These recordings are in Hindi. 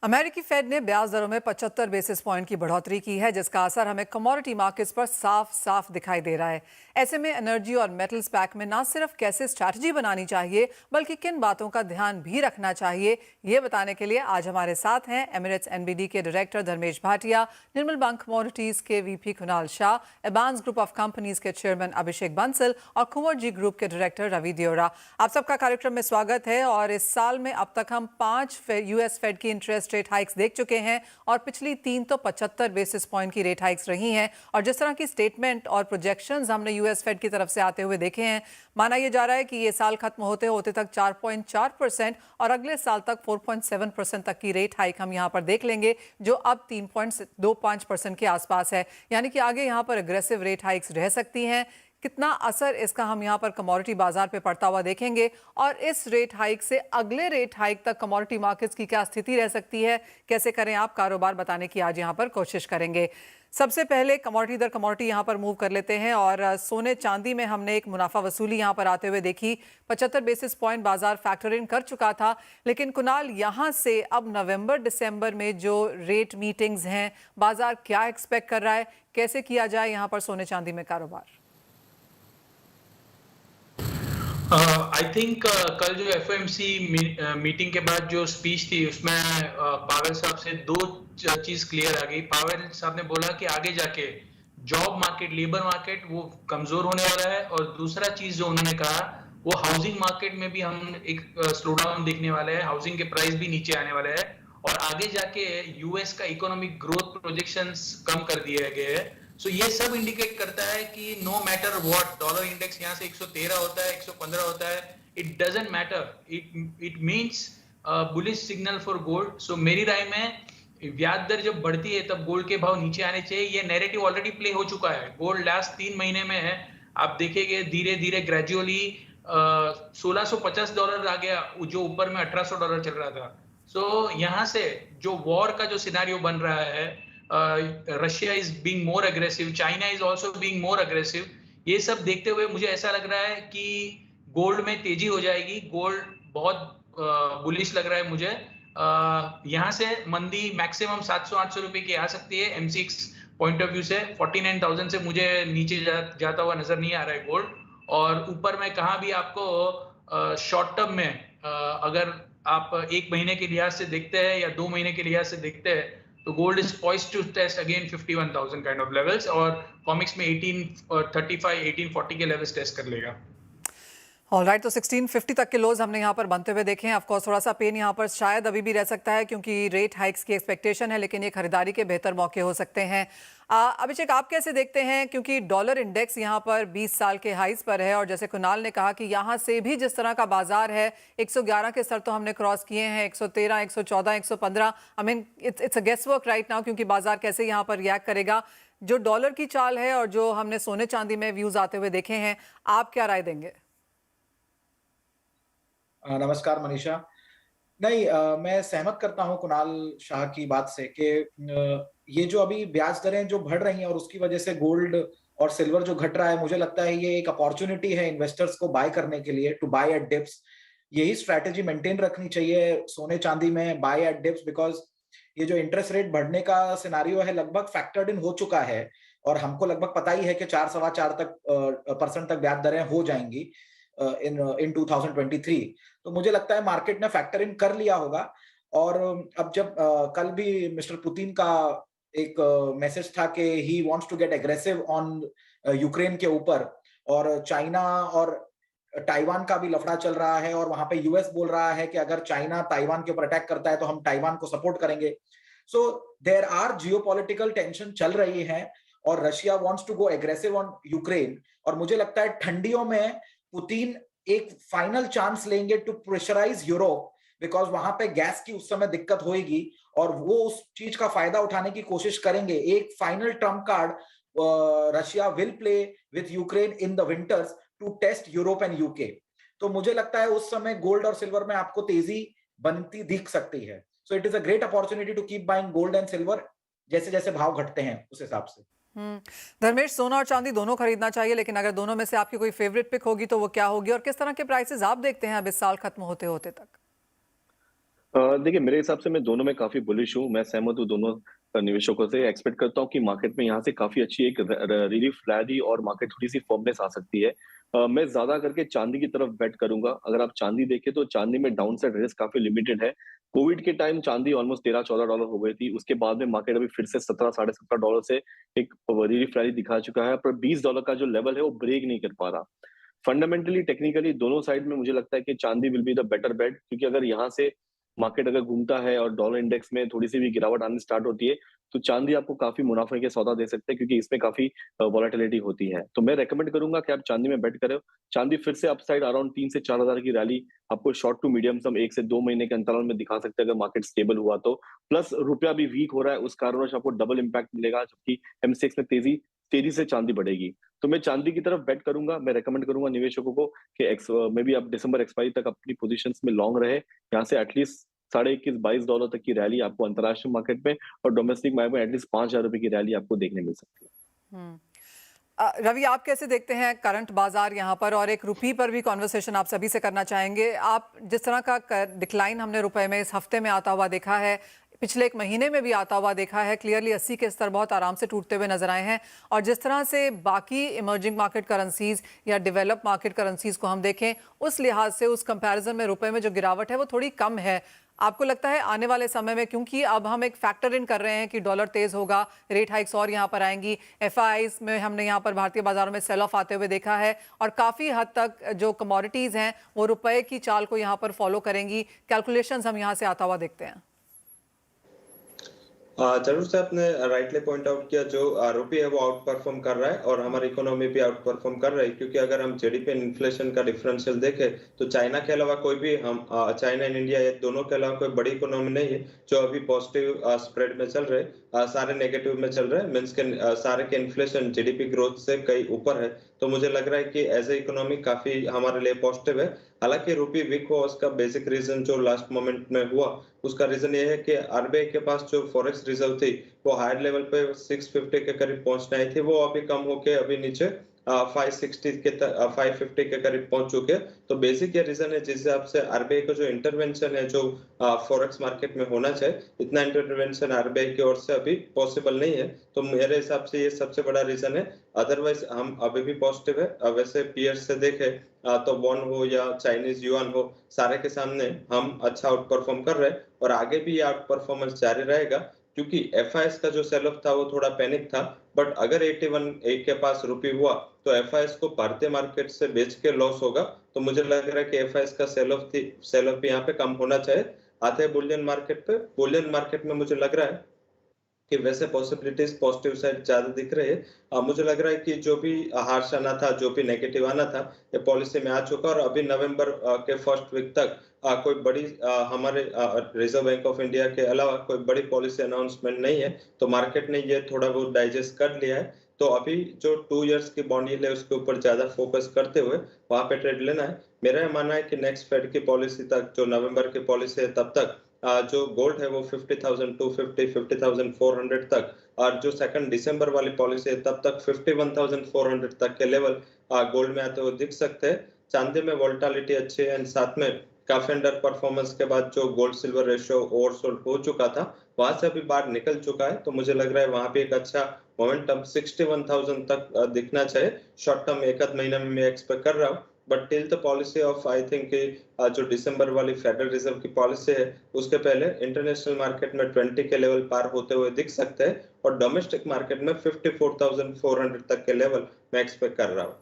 अमेरिकी फेड ने ब्याज दरों में 75 बेसिस पॉइंट की बढ़ोतरी की है, जिसका असर हमें कमोडिटी मार्केट्स पर साफ साफ दिखाई दे रहा है। ऐसे में एनर्जी और मेटल्स पैक में न सिर्फ कैसे स्ट्रैटेजी बनानी चाहिए, बल्कि किन बातों का ध्यान भी रखना चाहिए, ये बताने के लिए आज हमारे साथ हैं एमिरेट्स एनबीडी के डायरेक्टर धर्मेश भाटिया, निर्मल बैंक कमोडिटीज के VP Kunal Shah, Abans group of companies के चेयरमैन अभिषेक बंसल और कुंवर जी ग्रुप के डायरेक्टर रवि दियोरा। आप सबका कार्यक्रम में स्वागत है। और इस साल में अब तक हम 5 यूएस फेड की इंटरेस्ट रेट हाइक्स देख चुके हैं और पिछली 3 तो 75 बेसिस पॉइंट की रेट हाइक्स रही हैं। और जिस तरह की स्टेटमेंट और प्रोजेक्शंस हमने यूएस फेड की तरफ से आते हुए देखे हैं, माना यह जा रहा है कि ये साल खत्म होते होते तक 4.4% और अगले साल तक 4.7% तक की रेट हाइक हम यहां पर देख लेंगे, जो अब 3.25% के आसपास है। यानी कि आगे यहां पर अग्रेसिव रेट हाइक्स रह सकती हैं। कितना असर इसका हम यहां पर कमोडिटी बाजार पे पड़ता हुआ देखेंगे और इस रेट हाइक से अगले रेट हाइक तक कमोडिटी मार्केट्स की क्या स्थिति रह सकती है, कैसे करें आप कारोबार, बताने की आज यहां पर कोशिश करेंगे। सबसे पहले कमोडिटी दर कमोडिटी यहां पर मूव कर लेते हैं और सोने चांदी में हमने एक मुनाफा वसूली यहां पर आते हुए देखी। 75 बेसिस पॉइंट बाजार फैक्टर इन कर चुका था, लेकिन कुणाल, यहां से अब नवंबर दिसंबर में जो रेट मीटिंग्स हैं, बाजार क्या एक्सपेक्ट कर रहा है, कैसे किया जाए यहां पर सोने चांदी में कारोबार? आई थिंक कल जो एफओएमसी मीटिंग के बाद जो स्पीच थी उसमें पावेल साहब से दो चीज क्लियर आ गई। पावेल साहब ने बोला कि आगे जाके जॉब मार्केट, लेबर मार्केट वो कमजोर होने वाला है, और दूसरा चीज जो उन्होंने कहा वो हाउसिंग मार्केट में भी हम एक स्लो डाउन देखने वाले हैं, हाउसिंग के प्राइस भी नीचे आने वाले हैं, और आगे जाके यूएस का इकोनॉमिक ग्रोथ प्रोजेक्शंस कम कर दिए गए हैं। सो ये सब इंडिकेट करता है कि no matter what, dollar index यहाँ से 113 होता है, 115 होता है, it doesn't matter, it means bullish signal for gold. So मेरी राय में ब्याज दर जब बढ़ती है तब गोल्ड के भाव नीचे आने चाहिए। ये नैरेटिव ऑलरेडी प्ले हो चुका है, गोल्ड लास्ट 3 महीने में है, आप देखेंगे धीरे धीरे ग्रेजुअली $1650 आ गया, जो ऊपर में $1800 चल रहा था। सो यहाँ से जो वॉर का जो सिनारियो बन रहा है, Russia is being more aggressive, China is also being more aggressive, ये सब देखते हुए मुझे ऐसा लग रहा है कि गोल्ड में तेजी हो जाएगी। गोल्ड बहुत बुलिश लग रहा है मुझे। यहाँ से मंदी मैक्सिमम 700-800 रुपए की आ सकती है एमसीएक्स पॉइंट ऑफ व्यू से। 49,000 से मुझे नीचे जाता हुआ नजर नहीं आ रहा है गोल्ड। और ऊपर में कहाँ भी आपको शॉर्ट टर्म में अगर आप 1 महीने के लिहाज से देखते हैं या 2 महीने के लिहाज से देखते हैं, तो gold is poised to test again 51,000 kind of levels, और कॉमिक्स में 1835 1840 के लेवल्स टेस्ट कर लेगा। ऑलराइट, तो 1650 तक के लोज हमने यहाँ पर बनते हुए देखे हैं। ऑफकोर्स थोड़ा सा पेन यहाँ पर शायद अभी भी रह सकता है क्योंकि रेट हाइक्स की एक्सपेक्टेशन है, लेकिन ये खरीदारी के बेहतर मौके हो सकते हैं। अभिषेक, आप कैसे देखते हैं, क्योंकि डॉलर इंडेक्स यहाँ पर 20 साल के हाइस पर है और जैसे कुणाल ने कहा कि यहाँ से भी जिस तरह का बाजार है, 111 के स्तर तो हमने क्रॉस किए हैं, 113, 114, 115। I mean it's a guesswork right now, क्योंकि बाजार कैसे यहाँ पर रिएक्ट करेगा। जो डॉलर की चाल है और जो हमने सोने चांदी में व्यूज आते हुए देखे हैं, आप क्या राय देंगे? नमस्कार मनीषा। नहीं, मैं सहमत करता हूं कुणाल शाह की बात से कि ये जो अभी ब्याज दरें जो बढ़ रही हैं और उसकी वजह से गोल्ड और सिल्वर जो घट रहा है, मुझे लगता है ये एक अपॉर्चुनिटी है इन्वेस्टर्स को बाय करने के लिए, टू बाय एट डिप्स। यही स्ट्रैटेजी मेंटेन रखनी चाहिए सोने चांदी में, बाय एट डिप्स, बिकॉज ये जो इंटरेस्ट रेट बढ़ने का सिनारियो है लगभग फैक्टर्ड इन हो चुका है और हमको लगभग पता ही है कि 4 सवा 4 तक परसेंट तक ब्याज दरें हो जाएंगी इन 2023। तो मुझे लगता है मार्केट ने फैक्टर इन कर लिया होगा। और अब जब कल भी मिस्टर पुतिन का एक मैसेज था कि he wants to get aggressive on Ukraine के ऊपर, और चाइना और ताइवान का भी लफड़ा चल रहा है और वहां पे यूएस बोल रहा है कि अगर चाइना ताइवान के ऊपर अटैक करता है तो हम ताइवान को सपोर्ट करेंगे। So there are geopolitical tension चल रही है और Russia wants to go aggressive on Ukraine. और मुझे लगता है ठंडियों में पुतिन एक फाइनल चांस लेंगे टू प्रेशराइज यूरोप, बिकॉज वहां पे गैस की उस समय दिक्कत होगी और वो उस चीज का फायदा उठाने की कोशिश करेंगे। एक final trump card Russia will play with Ukraine in the winters to test Europe and UK. तो मुझे लगता है उस समय गोल्ड और सिल्वर में आपको तेजी बनती दिख सकती है। So it is a great opportunity to keep buying gold and silver जैसे जैसे भाव घटते हैं उस हिसाब से। धर्मेश, सोना और चांदी दोनों खरीदना चाहिए, लेकिन अगर दोनों में से आपकी कोई फेवरेट पिक होगी तो वो क्या होगी और किस तरह के प्राइसेस आप देखते हैं अब इस साल खत्म होते होते तक? देखिए मेरे हिसाब से मैं दोनों में काफ़ी बुलिश हूँ। मैं सहमत हूँ दोनों निवेशकों से। एक्सपेक्ट करता हूँ कि मार्केट में यहाँ से काफ़ी अच्छी एक रिलीफ रैली और मार्केट थोड़ी-सी फर्मनेस आ सकती है। मैं ज़्यादा करके चाँदी की तरफ बेट करूँगा। अगर आप चाँदी देखें तो चाँदी में डाउनसाइड रिस्क काफ़ी लिमिटेड है। कोविड के टाइम चाँदी ऑलमोस्ट $13-14 हो गई थी। उसके बाद में मार्केट अभी फिर से 17 साढ़े $17 से एक रिलीफ रैली दिखा चुका है, पर $20 का जो लेवल है वो ब्रेक नहीं कर पा रहा। फंडामेंटली, टेक्निकली दोनों साइड में मुझे लगता है कि चांदी विल बी द बेटर बेट, क्योंकि अगर यहाँ से मार्केट अगर घूमता है और डॉलर इंडेक्स में थोड़ी-सी भी गिरावट आनी स्टार्ट होती है, तो चांदी आपको काफ़ी मुनाफ़े के सौदा दे सकते हैं, क्योंकि इसमें काफ़ी वोलेटिलिटी होती है। तो मैं रिकमेंड करूँगा कि आप चांदी में बेट करें। चांदी फिर से अपसाइड अराउंड 3 से 4,000 की रैली आपको शॉर्ट टू मीडियम टर्म 1 से 2 महीने के अंतराल में दिखा सकते हैं, अगर मार्केट स्टेबल हुआ तो। प्लस रुपया भी वीक हो रहा है, उस कारणवश आपको डबल इम्पैक्ट मिलेगा, जबकि एमसीएक्स में तेज़ी से चांदी बढ़ेगी। तो मैं चांदी की तरफ बेट करूँगा। मैं रिकमेंड करूँगा निवेशकों को कि मे बी आप दिसंबर एक्सपायरी तक अपनी पोज़ीशंस में लॉन्ग रहे। यहाँ से एटलीस्ट साढ़े 21-22 तक की रैली आपको अंतर्राष्ट्रीय मार्केट में और डोमेस्टिक मार्केट में एटलीस्ट ₹5,000 की रैली आपको देखने मिल सकती है। हम्म। रवि, आप कैसे देखते हैं करंट बाजार यहाँ पर? और एक रुपये पर भी कॉन्वर्सेशन आप सभी से करना चाहेंगे। आप जिस तरह का डिक्लाइन हमने रुपए में इस हफ्ते में आता हुआ देखा है, पिछले एक महीने में भी आता हुआ देखा है, क्लियरली 80 के स्तर बहुत आराम से टूटते हुए नजर आए हैं। और जिस तरह से बाकी इमर्जिंग मार्केट करेंसीज या डेवलप मार्केट करेंसीज को हम देखें, उस लिहाज से उस कंपैरिजन में रुपए में जो गिरावट है वो थोड़ी कम है। आपको लगता है आने वाले समय में, क्योंकि अब हम एक फैक्टर इन कर रहे हैं कि डॉलर तेज होगा, रेट हाइक्स और यहाँ पर आएंगी, एफआईआईज में हमने यहाँ पर भारतीय बाजारों में सेल ऑफ आते हुए देखा है, और काफ़ी हद तक जो कमोडिटीज़ हैं वो रुपए की चाल को यहाँ पर फॉलो करेंगी, कैलकुलेशंस हम यहाँ से आता हुआ देखते हैं? जरूर से आपने राइटली पॉइंट आउट किया, जो रुपये है वो आउट परफॉर्म कर रहा है और हमारी इकोनॉमी भी आउट परफॉर्म कर रही है, क्योंकि अगर हम जीडीपी इन्फ्लेशन का डिफरेंशियल देखें तो चाइना के अलावा कोई भी चाइना एंड इंडिया, ये दोनों के अलावा कोई बड़ी इकोनॉमी नहीं है जो अभी पॉजिटिव स्प्रेड में चल रहे हैं। सारे नेगेटिव में चल रहे हैं, मीन्स के सारे के इन्फ्लेशन जीडीपी ग्रोथ से कई ऊपर है। तो मुझे लग रहा है कि एज ए इकोनॉमी काफी हमारे लिए पॉजिटिव है। हालांकि रुपये वीक हुआ, उसका बेसिक रीजन जो लास्ट मोमेंट में हुआ, उसका रीजन ये है कि आरबीआई के पास जो फॉरेक्स रिजर्व थी वो हायर लेवल पे 650 के करीब पहुंचना आई थी, वो अभी कम होके अभी नीचे 550 के करीब पहुंच चुके हैं। तो बेसिक ये रीजन है जिस हिसाब से आरबीआई का जो इंटरवेंशन है जो फॉरेक्स मार्केट में होना चाहिए, इतना इंटरवेंशन आरबीआई की ओर से अभी पॉसिबल नहीं है। तो मेरे हिसाब से ये सबसे बड़ा रीजन है। अदरवाइज हम अभी भी पॉजिटिव है। वैसे पीयर्स से देखे तो वॉन हो या चाइनीज युआन हो, सारे के सामने हम अच्छा आउट परफॉर्म कर रहे हैं और आगे भी ये आउट परफॉर्मेंस जारी रहेगा, क्योंकि एफआईएस का जो सेल ऑफ था वो थोड़ा पैनिक था। बट अगर 81 के पास रुपये हुआ तो एफआईएस को भारतीय मार्केट से बेच के लॉस होगा। तो मुझे लग रहा है कि एफआईएस का सेल ऑफ यहाँ पे कम होना चाहिए। आते हैं बुलियन मार्केट पे। बुलियन मार्केट में मुझे लग रहा है कि वैसे पॉसिबिलिटीज पॉजिटिव साइड ज्यादा दिख रहे हैं। मुझे लग रहा है कि जो भी हार्श आना था, जो भी नेगेटिव आना था, ये पॉलिसी में आ चुका और अभी नवंबर के फर्स्ट वीक तक कोई बड़ी हमारे रिजर्व बैंक ऑफ इंडिया के अलावा कोई बड़ी पॉलिसी अनाउंसमेंट नहीं है। तो मार्केट ने ये थोड़ा बहुत डाइजेस्ट कर लिया है। तो अभी जो 2 इयर्स की बॉन्ड यील्ड है उसके ऊपर ज्यादा फोकस करते हुए वहां पे ट्रेड लेना है। मेरा ये मानना है कि नेक्स्ट फेड की पॉलिसी तक, जो नवंबर की पॉलिसी है तब तक जो गोल्ड है वो 50,250 50,400 तक, और जो सेकंड दिसंबर वाली पॉलिसी है तब तक 51,400 तक के लेवल गोल्ड में आते हुए दिख सकते हैं। चांदी में वोलेटिलिटी अच्छी है एंड साथ में काफी अंडर परफॉर्मेंस के बाद जो गोल्ड सिल्वर रेशियो ओवरसोल्ड हो चुका था वहां से अभी बाहर निकल चुका है। तो मुझे लग रहा है वहां पे एक अच्छा मोमेंटम 61,000 तक दिखना चाहिए। शॉर्ट टर्म एक आध महीना में मैं एक्सपेक्ट कर रहा हूँ, but till the policy of I think जो दिसंबर वाली फेडरल रिजर्व की पॉलिसी है उसके पहले इंटरनेशनल मार्केट में 20 के लेवल पार होते हुए दिख सकते हैं और डोमेस्टिक मार्केट में 54,400 तक के लेवल मैं एक्सपेक्ट कर रहा हूँ।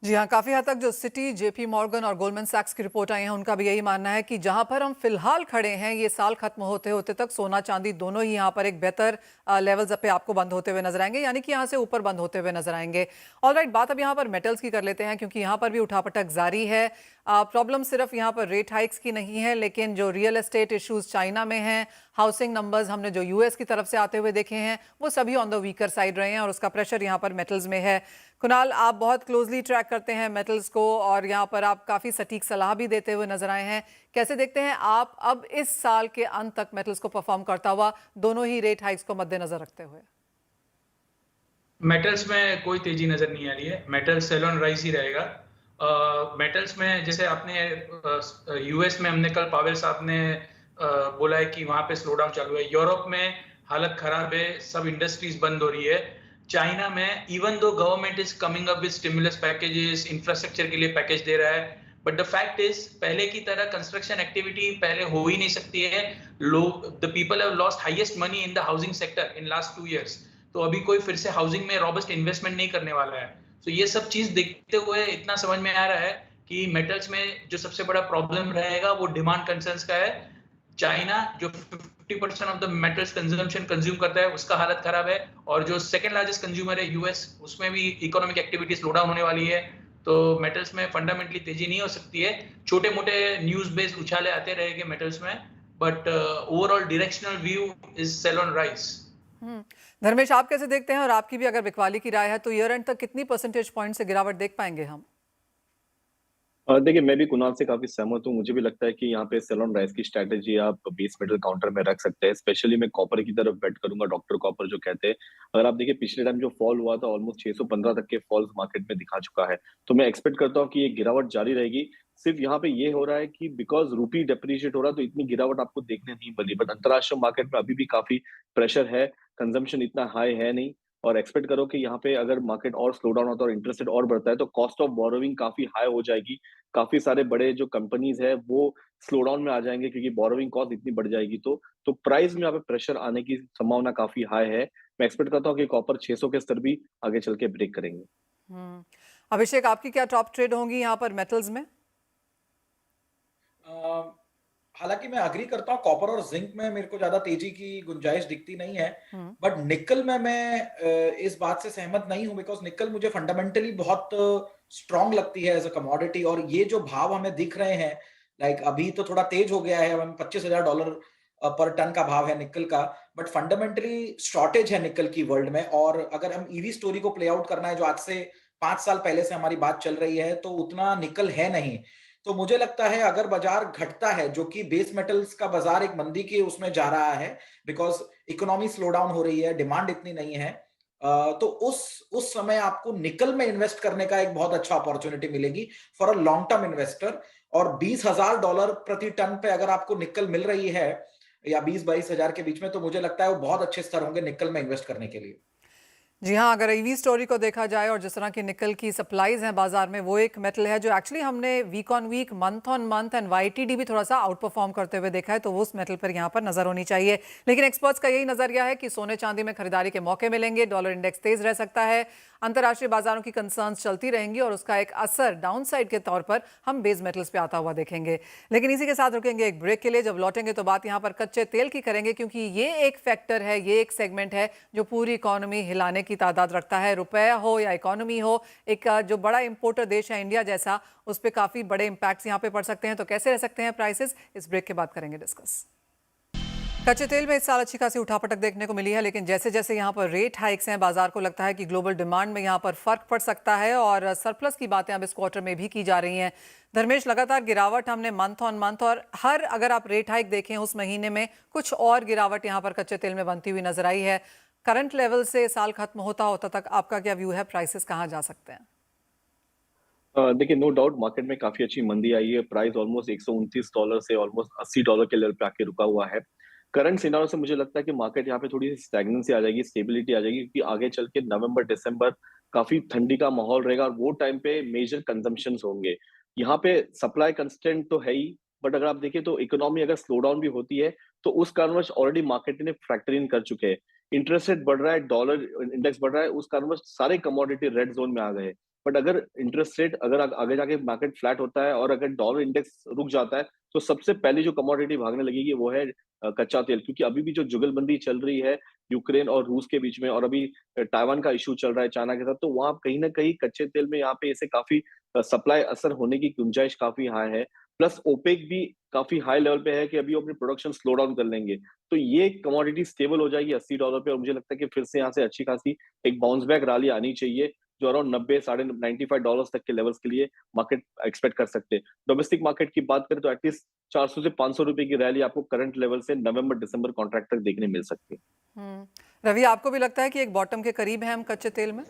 जी हाँ, काफ़ी हद तक जो सिटी, जेपी मॉर्गन और गोल्डमैन सैक्स की रिपोर्ट आई हैं उनका भी यही मानना है कि जहां पर हम फिलहाल खड़े हैं, ये साल खत्म होते होते तक सोना चांदी दोनों ही यहां पर एक बेहतर लेवल्स पे आपको बंद होते हुए नजर आएंगे, यानी कि यहां से ऊपर बंद होते हुए नजर आएंगे। ऑलराइट, बात अब यहां पर मेटल्स की कर लेते हैं, क्योंकि यहां पर भी उठापटक जारी है। प्रॉब्लम सिर्फ यहाँ पर रेट हाइक्स की नहीं है, लेकिन जो रियल एस्टेट इश्यूज चाइना में हैं, हाउसिंग नंबर्स हमने जो यूएस की तरफ से आते हुए देखे हैं, वो सभी ऑन द वीकर साइड रहे हैं और उसका प्रेशर यहाँ पर मेटल्स में है। कुणाल, आप बहुत क्लोजली ट्रैक करते हैं मेटल्स को और यहाँ पर आप काफ़ी सटीक सलाह भी देते हुए नजर आए हैं। कैसे देखते हैं आप अब इस साल के अंत तक मेटल्स को परफॉर्म करता हुआ, दोनों ही रेट हाइक्स को मद्देनजर रखते हुए? मेटल्स में कोई तेजी नजर नहीं आ रही है। मेटल सेल ऑन राइज ही रहेगा। मेटल्स में जैसे आपने यूएस में हमने कल पावेल साहब ने बोला है कि वहां पे स्लो डाउन चालू है। यूरोप में हालत खराब है, सब इंडस्ट्रीज बंद हो रही है। चाइना में even though government is coming up with stimulus packages, infrastructure के लिए पैकेज दे रहा है, बट द फैक्ट इज पहले की तरह कंस्ट्रक्शन एक्टिविटी पहले हो ही नहीं सकती है। लोग, the people have lost highest money in the housing sector in last 2 years। तो अभी कोई फिर से हाउसिंग में रॉबस्ट इन्वेस्टमेंट नहीं करने वाला है। तो ये सब चीज देखते हुए इतना समझ में आ रहा है कि मेटल्स में जो सबसे बड़ा प्रॉब्लम रहेगा वो डिमांड कंसर्न्स का है। चाइना जो 50% of the metals consumption consume करता है उसका हालत खराब है, और जो सेकंड लार्जेस्ट कंज्यूमर है यूएस, उसमें भी इकोनॉमिक एक्टिविटी स्लो डाउन होने वाली है। तो मेटल्स में फंडामेंटली तेजी नहीं हो सकती है। छोटे मोटे न्यूज बेस्ड उछाले आते रहेंगे मेटल्स में, but overall directional view is sell on rise. Dharmesh, आप कैसे देखते हैं, और आपकी भी अगर बिकवाली की राय है तो ईयर एंड तक कितनी परसेंटेज पॉइंट से गिरावट देख पाएंगे हम? देखिए, मैं भी कुणाल से काफी सहमत हूँ। मुझे भी लगता है कि यहाँ पे सेल ऑन राइज की स्ट्रैटेजी आप बेस मेटल काउंटर में रख सकते हैं। स्पेशली मैं कॉपर की तरफ बेट करूंगा, डॉक्टर कॉपर जो कहते हैं। अगर आप देखिए पिछले टाइम जो फॉल हुआ था ऑलमोस्ट 615 तक के फॉल्स मार्केट में दिखा चुका है। तो मैं एक्सपेक्ट करता हूँ कि ये गिरावट जारी रहेगी। सिर्फ यहाँ पे ये हो रहा है कि बिकॉज रूपी डेप्रिशिएट हो रहा है तो इतनी गिरावट आपको देखने नहीं मिली, बट अंतरराष्ट्रीय मार्केट में अभी भी काफी प्रेशर है, कंजम्पशन इतना हाई है नहीं। और एक्सपेक्ट करो कि यहाँ पे अगर मार्केट और स्लो डाउन होता है और इंटरेस्ट रेट और बढ़ता है तो कॉस्ट ऑफ बोरोविंग काफी हाई हो जाएगी। काफी सारे बड़े जो कंपनीज है वो स्लो डाउन में आ जाएंगे क्योंकि बोरोविंग कॉस्ट इतनी बढ़ जाएगी। तो प्राइस में यहाँ पे प्रेशर आने की संभावना काफी हाई है। मैं एक्सपेक्ट करता हूँ कि कॉपर 600 के स्तर भी आगे चल के ब्रेक करेंगे। अभिषेक, आपकी क्या टॉप ट्रेड होंगी यहाँ पर मेटल्स में? हालांकि मैं अग्री करता हूँ, कॉपर और जिंक में मेरे को ज्यादा तेजी की गुंजाइश दिखती नहीं है, बट निकल में मैं इस बात से सहमत नहीं हूं, बिकॉज निकल मुझे फंडामेंटली बहुत स्ट्रांग लगती है एज अ कमोडिटी। और ये जो भाव हमें दिख रहे हैं, लाइक अभी तो थोड़ा तेज हो गया है, हमें $25,000 पर टन का भाव है निकल का, बट फंडामेंटली शॉर्टेज है निकल की वर्ल्ड में। और अगर हम ईवी स्टोरी को प्ले आउट करना है जो आज से 5 साल पहले से हमारी बात चल रही है, तो उतना निकल है नहीं। तो मुझे लगता है अगर बाजार घटता है, जो कि बेस मेटल्स का बाजार एक मंदी के उसमें जा रहा है, बिकॉज इकोनॉमी स्लो डाउन हो रही है, डिमांड इतनी नहीं है, तो उस समय आपको निकल में इन्वेस्ट करने का एक बहुत अच्छा अपॉर्चुनिटी मिलेगी for a long term investor. और $20,000 प्रति टन पे अगर आपको निकल मिल रही है, या 20-22 हजार के बीच में, तो मुझे लगता है वो बहुत अच्छे स्तर होंगे निकल में इन्वेस्ट करने के लिए। जी हाँ, अगर ईवी स्टोरी को देखा जाए और जिस तरह की निकल की सप्लाईज हैं बाजार में, वो एक मेटल है जो एक्चुअली हमने week on week, month on month and YTD भी थोड़ा सा आउट परफॉर्म करते हुए देखा है, तो वो उस मेटल पर यहाँ पर नजर होनी चाहिए। लेकिन एक्सपर्ट्स का यही नजरिया है कि सोने चांदी में खरीदारी के मौके मिलेंगे, डॉलर इंडेक्स तेज रह सकता है, अंतर्राष्ट्रीय बाजारों की कंसर्न्स चलती रहेंगी और उसका एक असर डाउन साइड के तौर पर हम बेस मेटल्स पे आता हुआ देखेंगे। लेकिन इसी के साथ रुकेंगे एक ब्रेक के लिए। जब लौटेंगे तो बात यहाँ पर कच्चे तेल की करेंगे, क्योंकि ये एक फैक्टर है, ये एक सेगमेंट है जो पूरी इकोनॉमी हिलाने की तादाद रखता है। रुपया हो या इकोनॉमी हो, एक जो बड़ा इंपोर्टर देश है इंडिया जैसा, उस पर काफी बड़े इंपैक्ट्स यहाँ पे पड़ सकते हैं। तो कैसे रह सकते हैं प्राइसेस, इस ब्रेक के बाद करेंगे डिस्कस। कच्चे तेल में इस साल अच्छी खासी उठापटक देखने को मिली है, लेकिन जैसे जैसे यहाँ पर रेट हाइक्स हैं, बाजार को लगता है कि ग्लोबल डिमांड में यहाँ पर फर्क पड़ सकता है और सरप्लस की बातें अब इस क्वार्टर में भी की जा रही हैं। धर्मेश, लगातार गिरावट हमने मंथ ऑन मंथ और हर अगर आप रेट हाइक देखें उस महीने में कुछ और गिरावट यहाँ पर कच्चे तेल में बनती हुई नजर आई है। करंट लेवल से साल खत्म होता होता तक आपका क्या व्यू है, प्राइसेस कहाँ जा सकते हैं? देखिए, नो डाउट मार्केट में काफी अच्छी मंदी आई है। प्राइस ऑलमोस्ट $129 से ऑलमोस्ट $80 के लेवल पे आके रुका हुआ है। करंट सिनारियो से मुझे लगता है कि मार्केट यहाँ पे थोड़ी सी स्टैग्नेंसी आ जाएगी, स्टेबिलिटी आ जाएगी, क्योंकि आगे चल के नवंबर दिसंबर काफी ठंडी का माहौल रहेगा और वो टाइम पे मेजर कंजम्पशन होंगे। यहाँ पे सप्लाई कंस्टेंट तो है ही, बट अगर आप देखिए तो इकोनॉमी अगर स्लो डाउन भी होती है तो उस कारणवश ऑलरेडी मार्केट ने फैक्टर इन कर चुके हैं। इंटरेस्ट रेट बढ़ रहा है, डॉलर इंडेक्स बढ़ रहा है, उस कारणवश सारे कमोडिटी रेड जोन में आ गए। बट अगर इंटरेस्ट रेट अगर आगे जाके मार्केट फ्लैट होता है और अगर डॉलर इंडेक्स रुक जाता है तो सबसे पहले जो कमोडिटी भागने लगेगी वो है कच्चा तेल, क्योंकि अभी भी जो जुगलबंदी चल रही है यूक्रेन और रूस के बीच में, और अभी ताइवान का इशू चल रहा है चाइना के साथ, तो वहां कहीं ना कहीं कच्चे तेल में यहाँ पे ऐसे काफी सप्लाई असर होने की गुंजाइश काफी हाई है। प्लस ओपेक भी काफी हाई लेवल पे है कि अभी वो अपनी प्रोडक्शन स्लो डाउन कर लेंगे, तो ये कमोडिटी स्टेबल हो जाएगी $80 पे। और मुझे लगता है कि फिर से यहाँ से अच्छी खासी एक बाउंस बैक रैली आनी चाहिए, जो अराउंड 90 साढ़े $95 तक के लेवल्स के लिए मार्केट एक्सपेक्ट कर सकते हैं। डोमेस्टिक मार्केट की बात करें तो एटलीस्ट 400 से 500 रुपए की रैली आपको करंट लेवल से नवंबर दिसंबर कॉन्ट्रैक्ट तक देखने मिल सकती है। रवि, आपको भी लगता है कि एक बॉटम के करीब है हम कच्चे तेल में?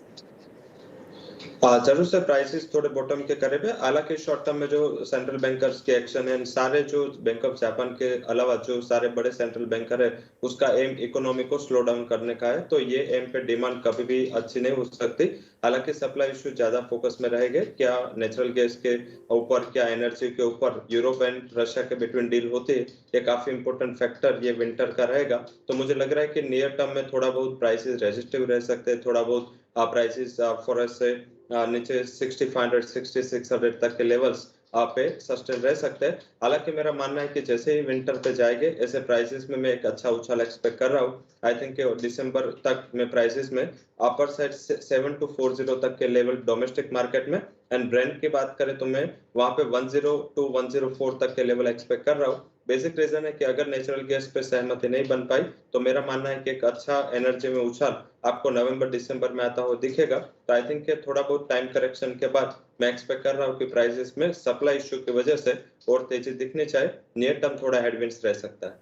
जरूर से प्राइसेस थोड़े बॉटम के करीब है। हालांकि शॉर्ट टर्म में जो सेंट्रल बैंकर्स के एक्शन है, सारे जो बैंक ऑफ जापान के अलावा जो सारे बड़े सेंट्रल बैंकर है, उसका एम इकोनॉमी को स्लो डाउन करने का है, तो ये एम पे डिमांड कभी भी अच्छी नहीं हो सकती। हालांकि सप्लाई इशू ज्यादा फोकस में रहेंगे, क्या नेचुरल गैस के ऊपर, क्या एनर्जी के ऊपर यूरोप एंड रशिया के बिटवीन डील होती है, ये काफी इंपॉर्टेंट फैक्टर ये विंटर का रहेगा। तो मुझे लग रहा है कि नियर टर्म में थोड़ा बहुत प्राइसेस रेजिस्टिव रह सकते हैं, थोड़ा बहुत प्राइसेस फॉर अस से नीचे 6500 6600 तक के लेवल्स पे सस्टेन रह सकते हैं। हालांकि मेरा मानना है कि जैसे ही विंटर पे जाएंगे, ऐसे प्राइसेस में मैं एक अच्छा उछाल एक्सपेक्ट कर रहा हूँ। आई थिंक दिसंबर तक में प्राइसेस में अपर साइड 7240 तक के लेवल डोमेस्टिक मार्केट में, एंड ब्रेंट की बात करें तो मैं वहां पे 102 104 तक के लेवल एक्सपेक्ट कर रहा हूँ। बेसिक रीजन है कि अगर नेचुरल गैस पे सहमति नहीं बन पाई, तो मेरा मानना है कि एक अच्छा एनर्जी में उछाल आपको नवंबर दिसंबर में आता हुआ दिखेगा। तो आई थिंक थोड़ा बहुत टाइम करेक्शन के बाद मैं एक्सपेक्ट कर रहा हूँ कि प्राइसेस में सप्लाई इशू की वजह से और तेजी दिखनी चाहिए। नियर टर्म थोड़ा हेडविंड्स रह सकता है।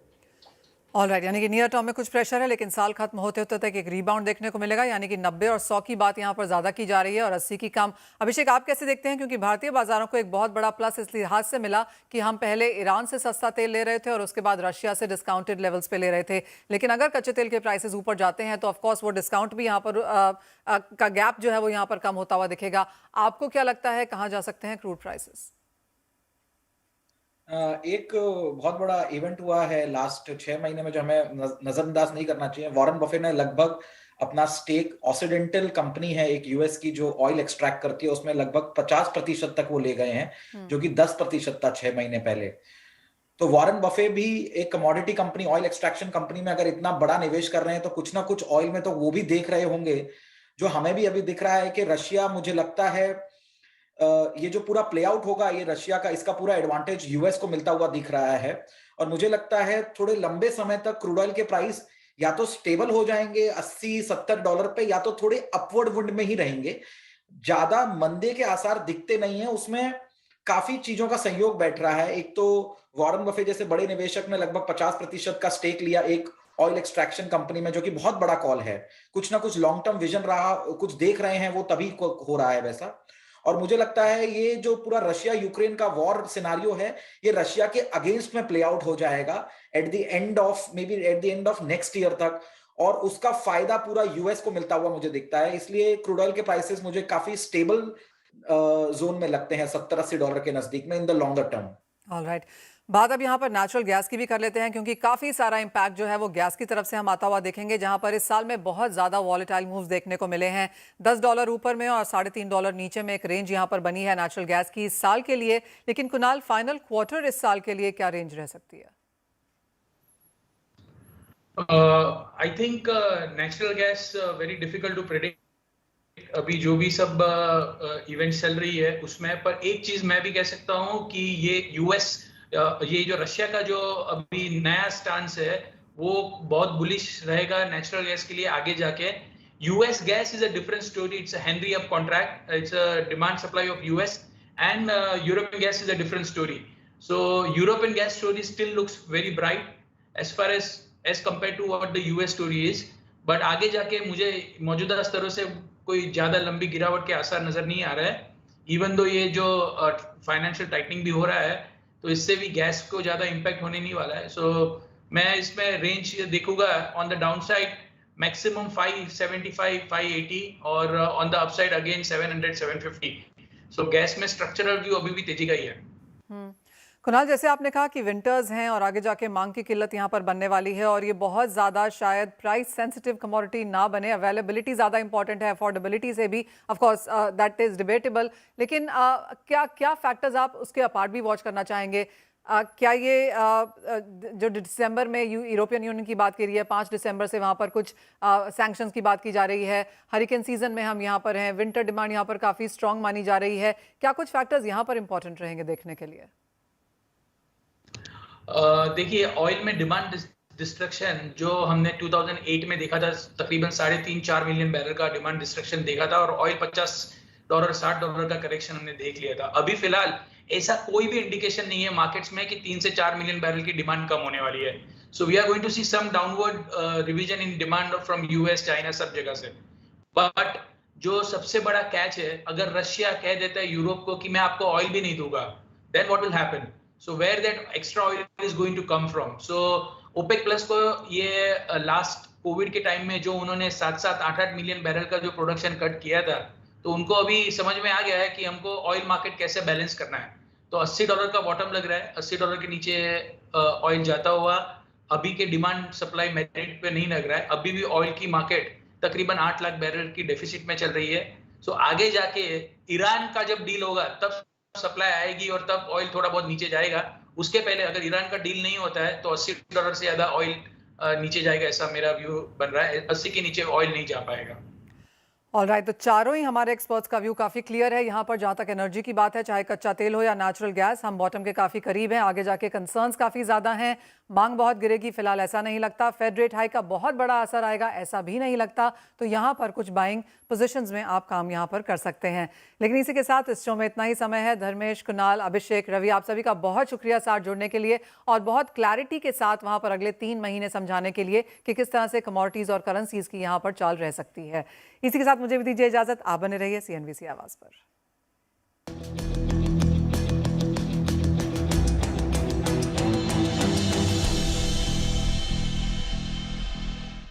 ऑलराइट, यानी कि नियर टर्म में कुछ प्रेशर है, लेकिन साल खत्म होते होते तक एक रीबाउंड देखने को मिलेगा, यानी कि 90 और 100 की बात यहाँ पर ज़्यादा की जा रही है और 80 की कम। अभिषेक, आप कैसे देखते हैं, क्योंकि भारतीय बाजारों को एक बहुत बड़ा प्लस इस लिहाज से मिला कि हम पहले ईरान से सस्ता तेल ले रहे थे और उसके बाद रशिया से डिस्काउंटेड लेवल्स पे ले रहे थे, लेकिन अगर कच्चे तेल के प्राइसेस ऊपर जाते हैं तो ऑफकोर्स वो डिस्काउंट भी यहाँ पर का गैप जो है वो यहाँ पर कम होता हुआ दिखेगा। आपको क्या लगता है कहाँ जा सकते हैं क्रूड प्राइसेस? एक बहुत बड़ा इवेंट हुआ है लास्ट 6 महीने में जो हमें नजरअंदाज नहीं करना चाहिए। वॉरेन बफेट ने लगभग अपना स्टेक ऑक्सीडेंटल कंपनी है एक यूएस की जो ऑयल एक्सट्रैक्ट करती है, उसमें लगभग 50% तक वो ले गए हैं, जो कि 10% था 6 महीने पहले। तो वॉरेन बफेट भी एक commodity company, oil extraction company में अगर इतना बड़ा निवेश कर रहे हैं, तो कुछ ना कुछ ऑयल में तो वो भी देख रहे होंगे। जो हमें भी अभी दिख रहा है कि रशिया, मुझे लगता है ये जो पूरा प्ले आउट होगा ये रशिया का, इसका पूरा एडवांटेज यूएस को मिलता हुआ दिख रहा है। और मुझे लगता है थोड़े लंबे समय तक क्रूड ऑयल के प्राइस या तो स्टेबल हो जाएंगे $80-70 पे, या तो थोड़े अपवर्ड वुड में ही रहेंगे। ज्यादा मंदे के आसार दिखते नहीं है। उसमें काफी चीजों का संयोग बैठ रहा है। एक तो वॉरेन बफेट जैसे बड़े निवेशक ने लगभग 50% का स्टेक लिया एक ऑयल एक्सट्रैक्शन कंपनी में, जो कि बहुत बड़ा कॉल है। कुछ ना कुछ लॉन्ग टर्म विजन रहा, कुछ देख रहे हैं, वो तभी हो रहा है वैसा। और मुझे लगता है ये जो पूरा रशिया यूक्रेन का वॉर सिनारियो है, ये रशिया के अगेंस्ट में प्ले आउट हो जाएगा at the end of next year तक, और उसका फायदा पूरा यूएस को मिलता हुआ मुझे दिखता है। इसलिए क्रूड ऑयल के प्राइसेस मुझे काफी स्टेबल जोन में लगते हैं, $70-80 के नजदीक में in the longer term. Alright, बात अब यहाँ पर नेचुरल गैस की भी कर लेते हैं, क्योंकि काफ़ी सारा इम्पैक्ट जो है वो गैस की तरफ से हम आता हुआ देखेंगे, जहाँ पर इस साल में बहुत ज़्यादा वॉलेटाइल मूव्स देखने को मिले हैं। $10 ऊपर में और $3.5 नीचे में एक रेंज यहाँ पर बनी है नेचुरल गैस की इस साल के लिए। लेकिन कुणाल, फाइनल क्वार्टर इस साल के लिए क्या रेंज रह सकती है? I think natural gas very difficult to predict. अभी जो भी सब इवेंट चल रही है उसमें, पर एक चीज मैं भी कह सकता हूँ कि ये जो रशिया का जो अभी नया स्टांस है वो बहुत बुलिश रहेगा नेचुरल गैस के लिए आगे जाके। US gas is a different story, it's a Henry Hub contract, it's a demand supply of US, and European gas is a different story. So European gas story still looks very bright as far as compare to what the US story is, but आगे जाके मुझे मौजूदा स्तरों से कोई ज्यादा लंबी गिरावट के आसार नजर नहीं आ रहा है। इवन दो ये जो फाइनेंशियल टाइटनिंग भी हो रहा है, तो इससे भी गैस को ज्यादा इंपैक्ट होने नहीं वाला है। सो मैं इसमें रेंज देखूंगा on the down side maximum 575 580 और on the upside again 700 750। So gas में स्ट्रक्चरल व्यू अभी भी तेजी का ही है। कुणाल, जैसे आपने कहा कि विंटर्स हैं और आगे जाके मांग की किल्लत यहाँ पर बनने वाली है, और ये बहुत ज़्यादा शायद प्राइस सेंसिटिव कमोडिटी ना बने, अवेलेबिलिटी ज़्यादा इंपॉर्टेंट है, अफोर्डेबिलिटी से भी of course that is debatable, लेकिन क्या क्या फैक्टर्स आप उसके अपार्ट भी वॉच करना चाहेंगे? क्या ये जो दिसंबर में यूरोपियन यूनियन की बात की रही है, 5 दिसंबर से वहाँ पर कुछ सैंक्शंस की बात की जा रही है, हरिकेन सीजन में हम यहाँ पर हैं, विंटर डिमांड यहाँ पर काफ़ी स्ट्रॉन्ग मानी जा रही है, क्या कुछ फैक्टर्स यहाँ पर इंपॉर्टेंट रहेंगे देखने के लिए? देखिए, ऑयल में डिमांड डिस्ट्रक्शन जो हमने 2008 में देखा था, तकरीबन 3.5-4 मिलियन बैरल का डिमांड डिस्ट्रक्शन देखा था, और ऑयल $50 $60 का करेक्शन हमने देख लिया था। अभी फिलहाल ऐसा कोई भी इंडिकेशन नहीं है मार्केट्स में कि 3 से 4 मिलियन बैरल की डिमांड कम होने वाली है। So we are going to see some downward revision in demand from US, China, सब जगह से। बट जो सबसे बड़ा कैच है, अगर रशिया कह देता है यूरोप को कि मैं आपको ऑयल भी नहीं दूंगा, then what will happen? So where that extra oil is going to come from? So OPEC plus को ये लास्ट कोविड के टाइम में जो उन्होंने 7-7, 8-8 मिलियन बैरल का जो प्रोडक्शन कट किया था, तो उनको अभी समझ में आ गया है कि हमको ऑयल मार्केट कैसे बैलेंस करना है। तो $80 का बॉटम लग रहा है, $80 के नीचे ऑयल जाता हुआ अभी के डिमांड सप्लाई मेरिट पे नहीं लग रहा है। अभी भी ऑयल की मार्केट तकरीबन 8 लाख बैरल की डेफिसिट में चल रही है। सो आगे जाके ईरान का जब डील होगा तब सप्लाई आएगी और तब ऑयल थोड़ा बहुत नीचे जाएगा। उसके पहले अगर ईरान का डील नहीं होता है तो $80 से ज्यादा ऑयल नीचे जाएगा, ऐसा मेरा व्यू बन रहा है। 80 के नीचे ऑयल नहीं जा पाएगा। ऑलराइट, तो चारों ही हमारे एक्सपर्ट्स का व्यू काफ़ी क्लियर है यहाँ पर। जहाँ तक एनर्जी की बात है, चाहे कच्चा तेल हो या नेचुरल गैस, हम बॉटम के काफ़ी करीब हैं। आगे जाके कंसर्न्स काफ़ी ज़्यादा हैं, मांग बहुत गिरेगी, फिलहाल ऐसा नहीं लगता। फेड रेट हाई का बहुत बड़ा असर आएगा, ऐसा भी नहीं लगता। तो यहाँ पर कुछ बाइंग पोजीशंस में आप काम यहाँ पर कर सकते हैं। लेकिन इसी के साथ इस शो में इतना ही समय है। धर्मेश, कुणाल, अभिषेक, रवि, आप सभी का बहुत शुक्रिया साथ जुड़ने के लिए और बहुत क्लैरिटी के साथ वहाँ पर अगले 3 महीने समझाने के लिए कि किस तरह से कमोडिटीज़ और करेंसीज की यहाँ पर चाल रह सकती है। इसी के साथ मुझे भी दीजिए इजाज़त। आप बने रहिए CNBC आवाज़ पर।